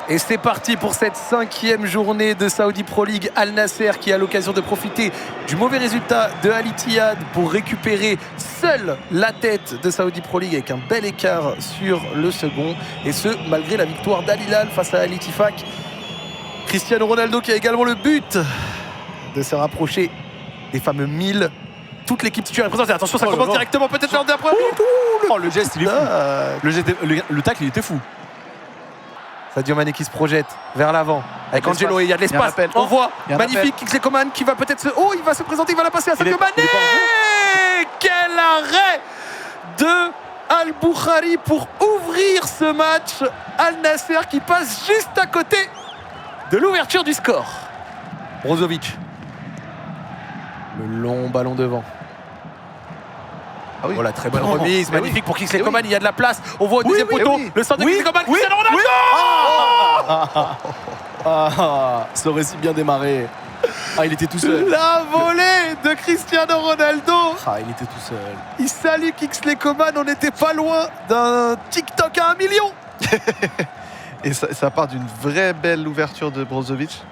Et c'est parti pour cette 5e journée de Saudi Pro League. Al Nasser qui a l'occasion de profiter du mauvais résultat de Al Ittihad pour récupérer seul la tête de Saudi Pro League avec un bel écart sur le second. Et ce, malgré la victoire d'Al Hilal face à Al Ittifaq. Cristiano Ronaldo qui a également le but de se rapprocher des fameux 1000. Toute l'équipe titulaire est présente. Attention, ça commence directement peut-être lors d'un premier but. Oh, le geste, il est fou. Le tacle, il était fou. Sadio Mané qui se projette vers l'avant avec Angelo et il y a de l'espace. On voit magnifique Kingsley Coman qui va peut-être se... Oh, il va se présenter, il va la passer à Sadio Mané. Quel arrêt de Al-Boukhari pour ouvrir ce match. Al Nasser qui passe juste à côté de l'ouverture du score. Brozovic. Le long ballon devant. Ah oui. Oh, la très bonne remise, magnifique pour Kingsley Coman, il y a de la place. On voit au deuxième poteau le centre de Kingsley Coman, Cristiano Ronaldo. Ça aurait si bien démarré. Il était tout seul. La volée de Cristiano Ronaldo. Il était tout seul. Il salue Kingsley Coman, on n'était pas loin d'un TikTok à 1 million. Et ça part d'une vraie belle ouverture de Brozovic.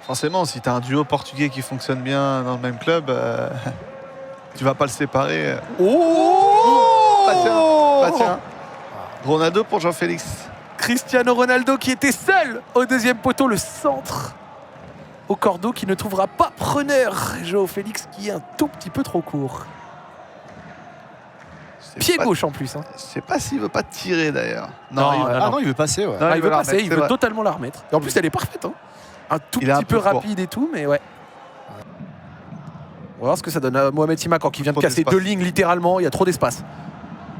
Forcément, si tu as un duo portugais qui fonctionne bien dans le même club, tu vas pas le séparer. Tiens. Ronaldo pour Jean-Félix. Cristiano Ronaldo qui était seul au deuxième poteau, le centre au cordeau qui ne trouvera pas preneur. Joao Félix qui est un tout petit peu trop court. Pied gauche en plus. Je sais pas s'il veut pas tirer d'ailleurs. Non, il veut passer. Ouais. Il veut passer, il veut totalement la remettre. Et en plus, elle est parfaite. Un tout petit peu rapide et tout, mais ouais. On va voir ce que ça donne à Mohamed Simakan qui vient de casser 2 lignes littéralement. Il y a trop d'espace.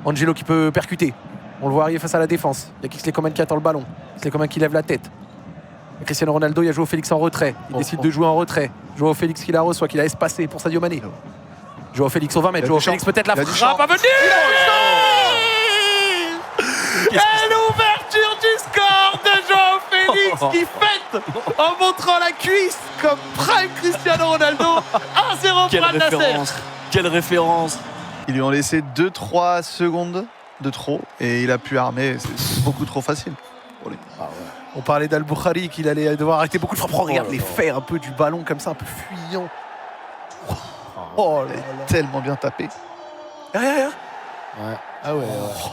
Angelo qui peut percuter. On le voit arriver face à la défense. Il y a Kingsley Coman qui attend le ballon. Kingsley Coman qui lève la tête. Et Cristiano Ronaldo, il y a Joao Félix en retrait. Il décide de jouer en retrait. Joao Félix qui la reçoit, qui l'a espacé pour Sadio Mané. Joao Félix au 20 mètres. Joao Félix peut-être la frappe à venir. Et l'ouverture du score de Joao Félix qui fête en montrant la cuisse comme prime Cristiano Ronaldo. 1-0 pour Al Nasser. Quelle référence. Ils lui ont laissé 2-3 secondes de trop et il a pu armer. C'est beaucoup trop facile pour lui. On parlait d'Al-Boukhari qu'il allait devoir arrêter beaucoup de frappes. Regarde les faits un peu du ballon comme ça, un peu fuyant. Oh là là. Tellement bien tapé. Derrière. Ouais.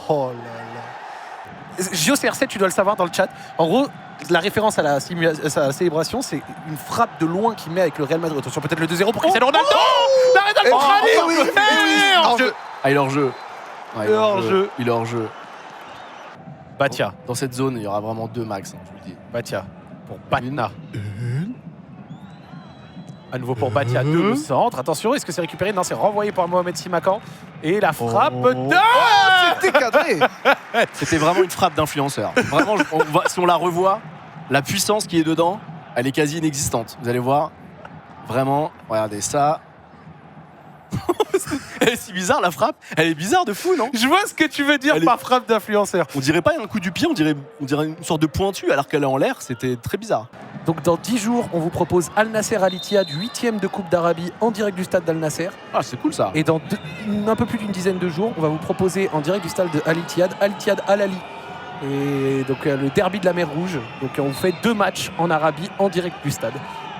Oh là là. JOCR7, tu dois le savoir dans le chat. En gros, la référence à la célébration, c'est une frappe de loin qu'il met avec le Real Madrid. Attention, peut-être le 2-0 pour Cristiano Ronaldo. L'arrêt d'Al-Boukhari. Hors-jeu. Il est hors-jeu. Il est hors-jeu. Batia. Dans cette zone, il y aura vraiment 2 max, je vous le dis. Batia pour Batna. À nouveau pour Batia, 2 au centre. Attention, est-ce que c'est récupéré? Non, c'est renvoyé par Mohamed Simakan. Et la frappe de... c'était cadré. C'était vraiment une frappe d'influenceur. Vraiment, si on la revoit, la puissance qui est dedans, elle est quasi inexistante. Vous allez voir. Vraiment, regardez ça. Elle est si bizarre la frappe. Elle est bizarre de fou, non? Je vois ce que tu veux dire par frappe d'influenceur. On dirait pas un coup du pied, on dirait une sorte de pointu alors qu'elle est en l'air. C'était très bizarre. Donc dans 10 jours, on vous propose Al Nasser Al Ittihad, 8e de Coupe d'Arabie en direct du stade d'Al Nasser. C'est cool ça. Et dans un peu plus d'une dizaine de jours, on va vous proposer en direct du stade de Al Ittihad Al Ali. Et donc le derby de la mer Rouge. Donc on vous fait 2 matchs en Arabie en direct du stade.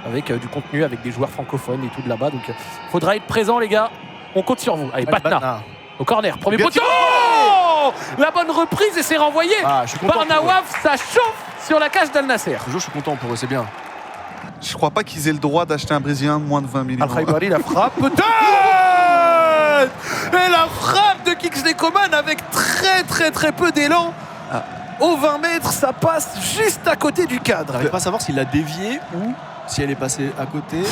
Avec du contenu, avec des joueurs francophones et tout de là-bas. Donc faudra être présent les gars. On compte sur vous. Allez, Batna. Au corner. Premier poteau. La bonne reprise et c'est renvoyé par Nawaf. Ça chauffe sur la cage d'Al Nasser. Toujours, je suis content pour eux, c'est bien. Je crois pas qu'ils aient le droit d'acheter un Brésilien de moins de 20 millions. Al-Khaibari, la frappe. Et la frappe de Kingsley Coman avec très peu d'élan. Au 20 mètres, ça passe juste à côté du cadre. J'arrive pas à savoir s'il l'a dévié ou si elle est passée à côté.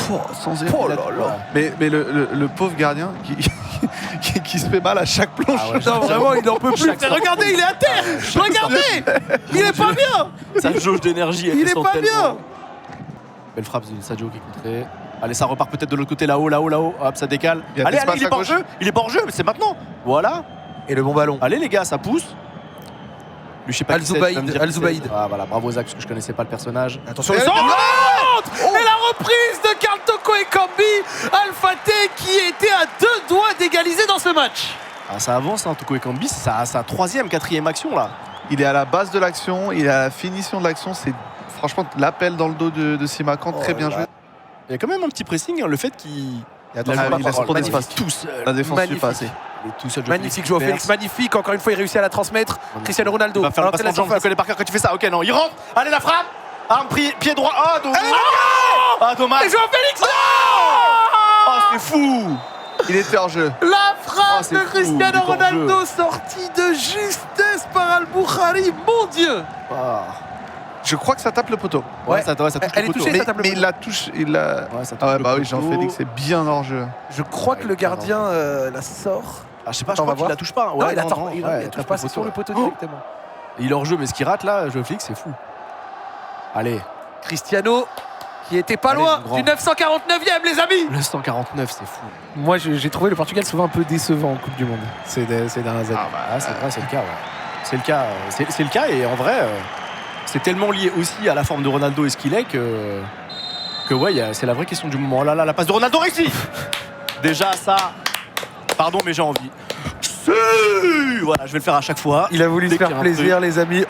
Sans effet. Mais le pauvre gardien qui se fait mal à chaque plonge. Non, vraiment, il n'en peut plus. Regardez, il est à terre. Regardez, il est pas bien. Sa jauge d'énergie, il est pas bien. Belle frappe de Sadio qui est contrée. Allez, ça repart peut-être de l'autre côté, là-haut. Hop, ça décale. Allez, il est pas en jeu. Il est pas en jeu, mais c'est maintenant. Voilà. Et le bon ballon. Allez, les gars, ça pousse. Lui, je sais pas Al-Zoubaïd. Voilà, bravo Zach, parce que je connaissais pas le personnage. Attention, le centre. Et la reprise de Karl Toko Ekambi. Al-Fateh qui était à 2 doigts d'égaliser dans ce match. Ça avance, Toko Ekambi, c'est sa 3e, 4e action là. Il est à la base de l'action, il est à la finition de l'action. C'est franchement l'appel dans le dos de Simakan, très bien joué. Il y a quand même un petit pressing, hein, le fait qu'il il laisse trop d'espace. tout seul. La défense suit pas assez. Il est tout seul. Magnifique, Joao Félix, magnifique. Encore une fois, il réussit à la transmettre. Cristiano Ronaldo. Il va faire le passement de jambe, je connais par cœur quand tu fais ça. Ok, non, il rentre. Allez, la frappe. Pied droit. Oh, dommage. Ah, dommage. Et Joao Félix, non. Oh, c'est fou. Il était hors jeu. La frappe c'est de fou, Cristiano il est hors Ronaldo, sortie de justesse par Al-Boukhari. Mon Dieu. Je crois que ça tape le poteau. Ouais, ça touche Elle est le poteau. touchée, Mais, ça tape le mais poteau. il la touche. Il la... Ouais, ça touche Ah ouais, le bah oui, poteau. Jean-Félix est bien hors jeu. Je crois que le gardien la sort. Ah, je sais pas, Attends, je crois on va qu'il voir. la touche pas. Ouais, il non, attend. non, Il ouais, touche tape pas, le c'est sur le poteau Oh, directement. il est hors jeu, mais ce qu'il rate là, Joao Félix, c'est fou. Allez, Cristiano, qui était pas Allez, loin mon grand. du 949e, les amis. le 149, c'est fou. Moi, j'ai trouvé le Portugal souvent un peu décevant en Coupe du Monde ces dernières années. Ah, c'est vrai, c'est le cas. Ouais. C'est le cas. C'est le cas, et en vrai, c'est tellement lié aussi à la forme de Ronaldo et ce qu'il est que ouais, c'est la vraie question du moment. Oh là là, la passe de Ronaldo réussie. Déjà ça. Pardon, mais j'ai envie. Voilà, je vais le faire à chaque fois. Il a voulu Dès se faire qu'il y a un plaisir, truc. les amis.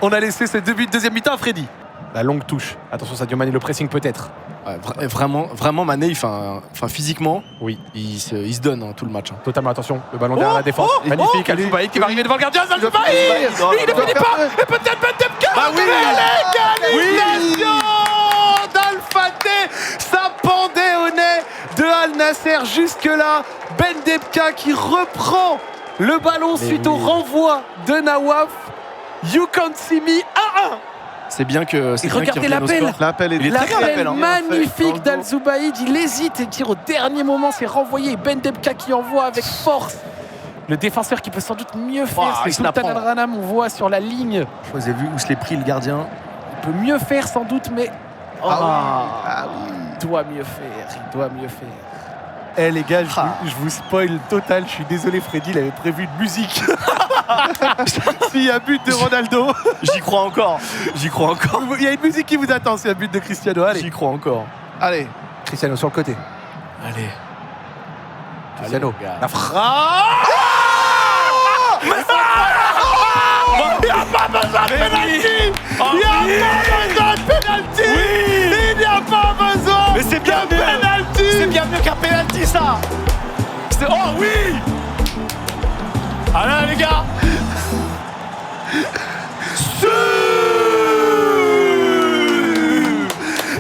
On a laissé ces 2 buts de deuxième mi-temps à Freddy. La longue touche. Attention, Sadio Mané, le pressing peut-être. Ouais, vraiment, Mané, enfin, physiquement, Oui, il se donne tout le match. Hein. totalement attention. Le ballon derrière la défense. Magnifique. oh, Al-Soubaï qui va arriver devant le gardien. Al-Soubaï. Il Il ne finit pas. Et peut-être Bendebka. Bah oui. L'égalisation d'Al-Fateh. Ça pendait au nez de Al-Nasser jusque-là. Bendebka qui reprend le ballon suite au renvoi de Nawaf. You can't see me 1-1. C'est bien que. Et regardez l'appel. L'appel est Il est très bien, L'appel l'appel, hein. magnifique d'Al-Zubaïd, il hésite et tire au dernier moment, c'est renvoyé. Bendebka qui envoie avec force. Le défenseur qui peut sans doute mieux faire, Oh, il c'est se la Sultan prend. Al-Ranam, on voit sur la ligne. Vous avez vu où se l'est pris le gardien. Il peut mieux faire sans doute, mais Ah oui. il doit mieux faire. Eh les gars, je vous spoil total, je suis désolé Freddy, il avait prévu une musique. S'il y a but de Ronaldo, J'y crois encore. il y a une musique qui vous attend s'il y a but de Cristiano. Allez, J'y crois encore. Allez. Cristiano sur le côté. Allez. Cristiano, Allez, les gars. la frappe. Il n'y a pas besoin de pénalty. Il n'y a pas besoin. Mais c'est bien de mieux. pénalty. C'est bien mieux qu'un penalty, ça. Oh oui. Allez les gars.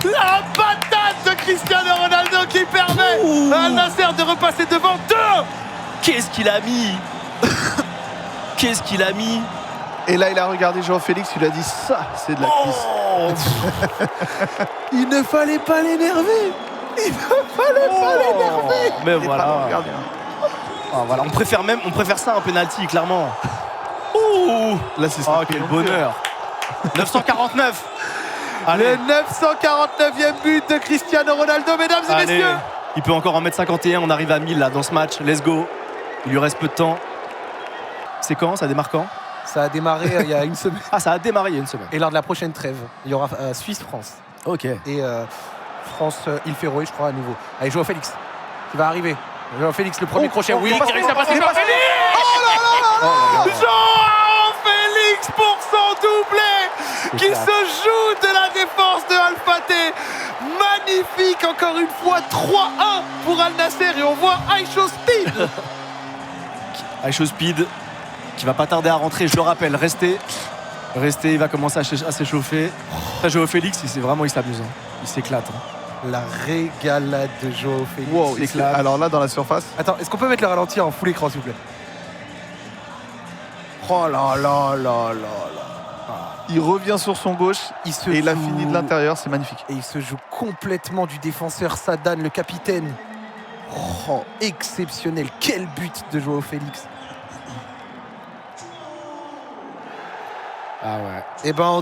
La patate de Cristiano Ronaldo qui permet à Al-Nasser de repasser devant 2. Qu'est-ce qu'il a mis. Qu'est-ce qu'il a mis. Et là, il a regardé Jean-Félix, il a dit ça, c'est de la cuisse. Oh. Il ne fallait pas l'énerver. Il ne fallait pas l'énerver. Mais Il est pas dans voilà. le gardien. Voilà. On préfère ça à un penalty, clairement. Ouh. Là, c'est ça. Oh, quel bonheur. 949. Allez. Le 949e but de Cristiano Ronaldo, mesdames et Allez. messieurs. Il peut encore en mettre 51. On arrive à 1000 là dans ce match. Let's go. Il lui reste peu de temps. C'est quand? Ça démarre quand? Ça a démarré il y a une semaine. Ah, ça a démarré il y a une semaine. Et lors de la prochaine trêve, il y aura Suisse-France. Ok. Et France-Île Féroé, je crois, à nouveau. Allez, Joao Félix qui va arriver. Joao Félix, le premier crochet. Oui, qui réussit à passer. Joao Félix. Joao Félix pour son doublé qui se joue de la défense de Al-Fateh. Magnifique, encore une fois, 3-1 pour Al-Nasser. Et on voit Aïcho Speed. Aïcho Speed qui va pas tarder à rentrer, je le rappelle, restez, il va commencer à s'échauffer. Joao Félix, il s'amuse, hein. Il s'éclate. Hein. La régalade de Joao Félix. Wow, il s'éclate. alors là, dans la surface. Attends, est-ce qu'on peut mettre le ralenti en full écran, s'il vous plaît? Oh là là là là là. Il revient sur son gauche Il se et il a joue- fini de l'intérieur, c'est magnifique. Et il se joue complètement du défenseur Sadan, le capitaine. Oh, exceptionnel. Quel but de Joao Félix. Ah ouais. Eh ben, on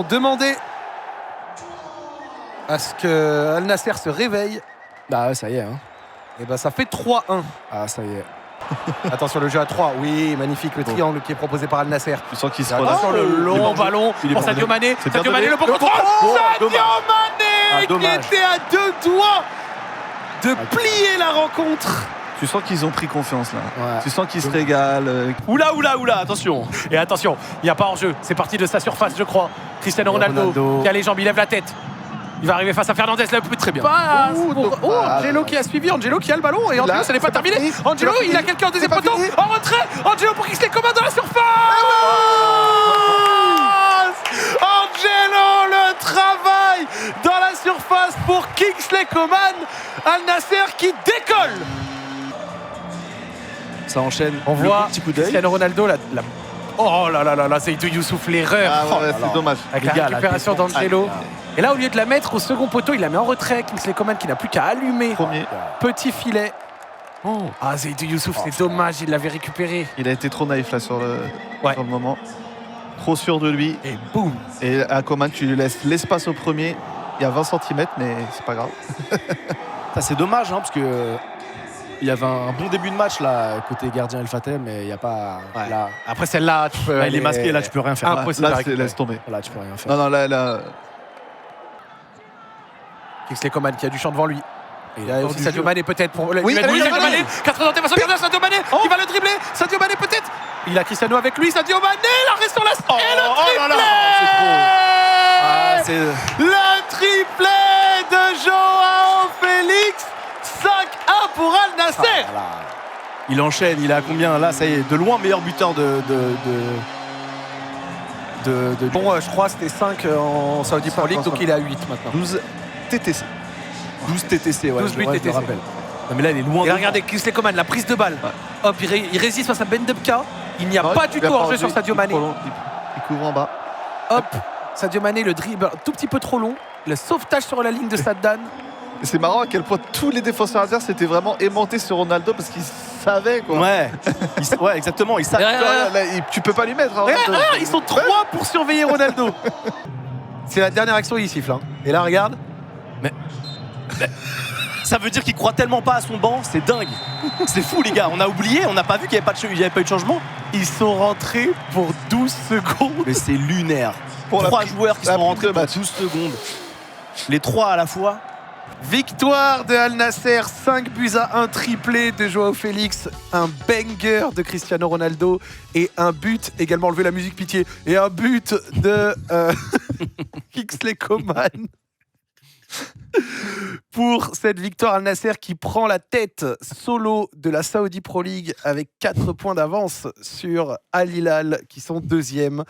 demandait à ce que Al Nasser se réveille. Bah ouais, ça y est. Hein. Eh ben, ça fait 3-1. Ah ça y est. Attention, le jeu à 3. Oui, magnifique. Le triangle qui est proposé par Al Nasser. Tu sens qu'il se Attention, relâche. le il est long pas en jeu. ballon Il est pour pas en Sadio jeu. Mané. C'est bien Sadio donné. Mané, le bon Le contrôle. contrôle. Sadio Dommage. Mané Ah, qui dommage. était à 2 doigts de plier la rencontre Tu sens qu'ils ont pris confiance là. Ouais. Tu sens qu'ils se régalent. Oula, attention. Et attention, il n'y a pas hors-jeu. C'est parti de sa surface, je crois. Cristiano Ronaldo qui a les jambes, il lève la tête. Il va arriver face à Fernandez, là, très bien. Angelo qui a suivi, Angelo qui a le ballon. Et Angelo, ça n'est pas terminé. fini. Angelo, C'est pas il a fini. quelqu'un en deuxième C'est pas poteau. fini. En retrait. Angelo pour Kingsley Coman dans la surface. Angelo, le travail dans la surface pour Kingsley Coman. Al Nasser qui décolle. Ça enchaîne. On voit petit coup d'œil. Cristiano Ronaldo, oh là là là là, Seydou Youssouf, l'erreur. Ah Oh ouais, là c'est là. dommage. Avec Les la gars, récupération la défense. d'Angelo. Ah, Et là, au lieu de la mettre au second poteau, il la met en retrait. Kingsley Coman qui n'a plus qu'à allumer. Premier. Petit filet. Ah, Seydou Youssouf, c'est dommage, il l'avait récupéré. Il a été trop naïf là sur le moment. Trop sûr de lui. Et boum. Et à Coman, tu lui laisses l'espace au premier. Il y a 20 cm, mais c'est pas grave. Ça, c'est dommage, parce que il y avait un bon début de match là côté gardien El Fatem, mais il y a pas. Ouais. Là, Après celle-là, tu peux. là, il est masqué, là tu peux rien faire. Impossible à Là, récupérer. laisse tomber. Là tu peux rien faire. Non, non, là. Kingsley Coman qui a du champ devant lui. Et Il y a aussi Sadio Mané peut-être pour Oui, Sadio allez, Mané. allez. 80 de façon gardien, Sadio Mané qui va le dribbler. Sadio Mané peut-être. Il a Cristiano avec lui. Sadio Mané, l'arrêt sur la. Et le triplé. là là, c'est trop. Ah, c'est. Le triplé de Joao Félix. 5-1 pour Al Nasser. Ah, là. Il enchaîne, il est à combien là? Ça y est, de loin meilleur buteur de Bon, je crois que c'était 5 en Saudi Pro League, donc il est à 8 maintenant. 12 TTC. 12 TTC, ouais. 12 buts je me TTC. rappelle. Non, mais là, il est loin. Et là, regardez, Kingsley Coman, la prise de balle. Hop, il résiste face à Ben Debka. Il n'y a pas du tout hors-jeu sur Sadio Mané. Il couvre en bas. Hop, Sadio Mané, le dribble un tout petit peu trop long. Le sauvetage sur la ligne de Saddam. Et c'est marrant à quel point tous les défenseurs adverses étaient vraiment aimantés sur Ronaldo parce qu'ils savaient quoi. Ouais. Ouais, exactement. Il savent. Tu peux pas lui mettre. hein, Regarde, Ronaldo. regarde, ils sont 3 pour surveiller Ronaldo. C'est la dernière action, il siffle. Et là, regarde. Ça veut dire qu'il croit tellement pas à son banc, c'est dingue. C'est fou, les gars. On a oublié, on n'a pas vu qu'il n'y avait pas eu de changement. Ils sont rentrés pour 12 secondes. Mais c'est lunaire. Pour la 3 plus- joueurs qui la sont plus rentrés de pour match. 12 secondes. Les 3 à la fois. Victoire de Al Nasser, 5 buts à 1, triplé de Joao Félix, un banger de Cristiano Ronaldo et un but, également enlever la musique pitié, et un but de Kingsley Coman. Pour cette victoire, Al Nasser qui prend la tête solo de la Saudi Pro League avec 4 points d'avance sur Al Hilal qui sont deuxième.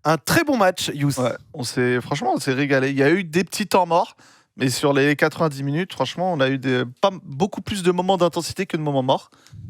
Un très bon match, Youss. Ouais, franchement, on s'est régalé. Il y a eu des petits temps morts, mais sur les 90 minutes, franchement, on a eu beaucoup plus de moments d'intensité que de moments morts.